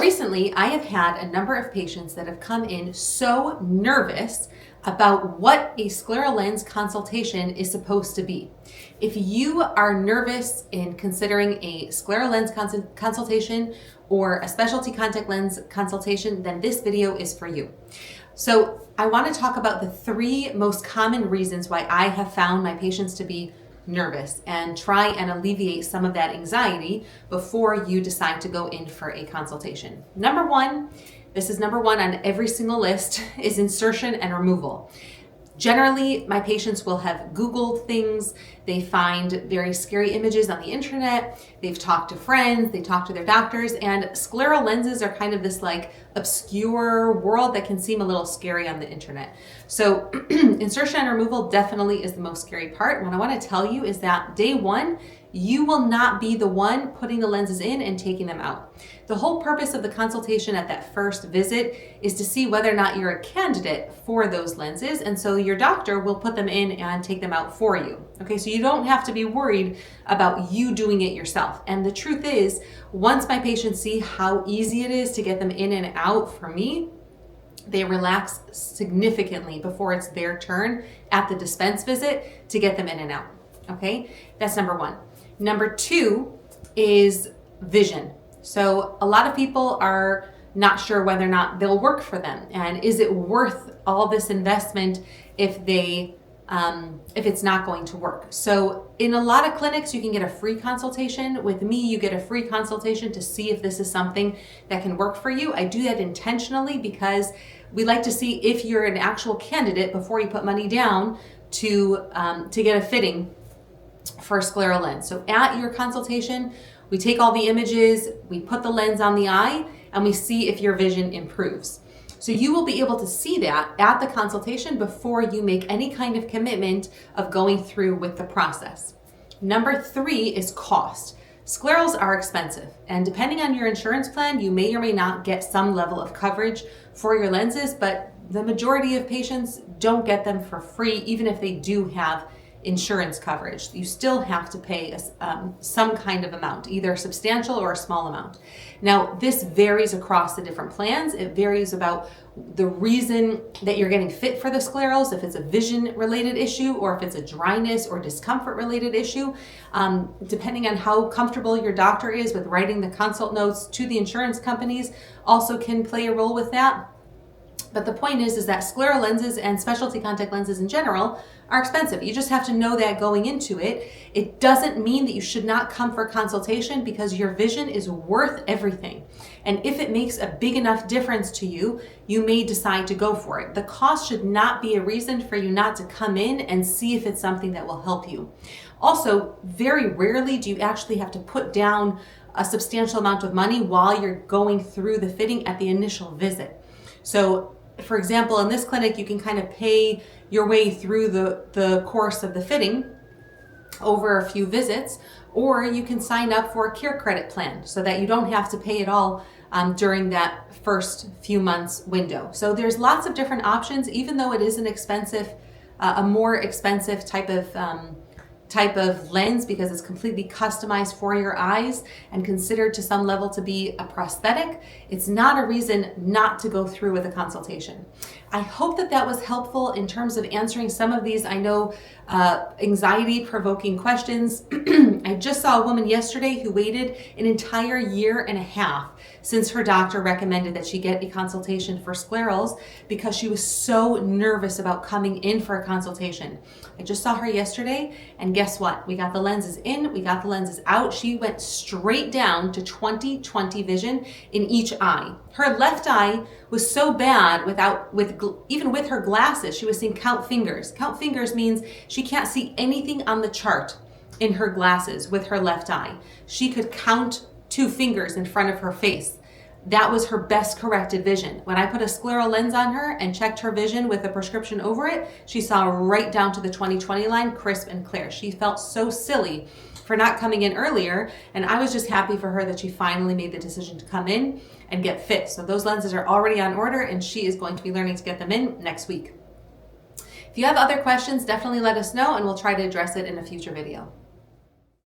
recently I have had a number of patients that have come in so nervous about what a scleral lens consultation is supposed to be. If you are nervous in considering a scleral lens consultation or a specialty contact lens consultation, then this video is for you. So I want to talk about the 3 most common reasons why I have found my patients to be nervous and try and alleviate some of that anxiety before you decide to go in for a consultation. Number 1, this is number 1 on every single list, is insertion and removal. Generally, my patients will have Googled things, they find very scary images on the internet, they've talked to friends, they talk to their doctors, and scleral lenses are kind of this like obscure world that can seem a little scary on the internet. So insertion and removal definitely is the most scary part. What I want to tell you is that day 1, you will not be the one putting the lenses in and taking them out. The whole purpose of the consultation at that first visit is to see whether or not you're a candidate for those lenses, and so your doctor will put them in and take them out for you. Okay, so you don't have to be worried about you doing it yourself. And the truth is, once my patients see how easy it is to get them in and out for me, they relax significantly before it's their turn at the dispense visit to get them in and out. Okay, that's number 1. Number 2 is vision. So a lot of people are not sure whether or not they'll work for them, and is it worth all this investment if it's not going to work. So in a lot of clinics, you can get a free consultation. With me, you get a free consultation to see if this is something that can work for you. I do that intentionally because we like to see if you're an actual candidate before you put money down to get a fitting for a scleral lens. So at your consultation, we take all the images, we put the lens on the eye, and we see if your vision improves. So you will be able to see that at the consultation before you make any kind of commitment of going through with the process. Number 3 is cost. Sclerals are expensive, and depending on your insurance plan, you may or may not get some level of coverage for your lenses, but the majority of patients don't get them for free, even if they do have insurance coverage. You still have to pay some kind of amount, either substantial or a small amount. Now, this varies across the different plans. It varies about the reason that you're getting fit for the sclerals, if it's a vision related issue or if it's a dryness or discomfort related issue. Depending on how comfortable your doctor is with writing the consult notes to the insurance companies also can play a role with that. But the point is that scleral lenses and specialty contact lenses in general are expensive. You just have to know that going into it. It doesn't mean that you should not come for consultation, because your vision is worth everything. And if it makes a big enough difference to you, you may decide to go for it. The cost should not be a reason for you not to come in and see if it's something that will help you. Also, very rarely do you actually have to put down a substantial amount of money while you're going through the fitting at the initial visit. So for example, in this clinic, you can kind of pay your way through the course of the fitting over a few visits, or you can sign up for a care credit plan so that you don't have to pay it all during that first few months window. So there's lots of different options, even though it is an expensive, a more expensive type of lens, because it's completely customized for your eyes and considered to some level to be a prosthetic. It's not a reason not to go through with a consultation. I hope that that was helpful in terms of answering some of these, I know, anxiety-provoking questions. I just saw a woman yesterday who waited an entire 1.5 years since her doctor recommended that she get a consultation for sclerals because she was so nervous about coming in for a consultation. I just saw her yesterday, and guess what? We got the lenses in, we got the lenses out. She went straight down to 20/20 vision in each eye. Her left eye was so bad even with her glasses, she was seeing count fingers. Count fingers means she can't see anything on the chart in her glasses with her left eye. She could count 2 fingers in front of her face. That was her best corrected vision. When I put a scleral lens on her and checked her vision with a prescription over it, she saw right down to the 20/20 line, crisp and clear. She felt so silly for not coming in earlier, and I was just happy for her that she finally made the decision to come in and get fit. So those lenses are already on order, and she is going to be learning to get them in next week. If you have other questions, definitely let us know, and we'll try to address it in a future video.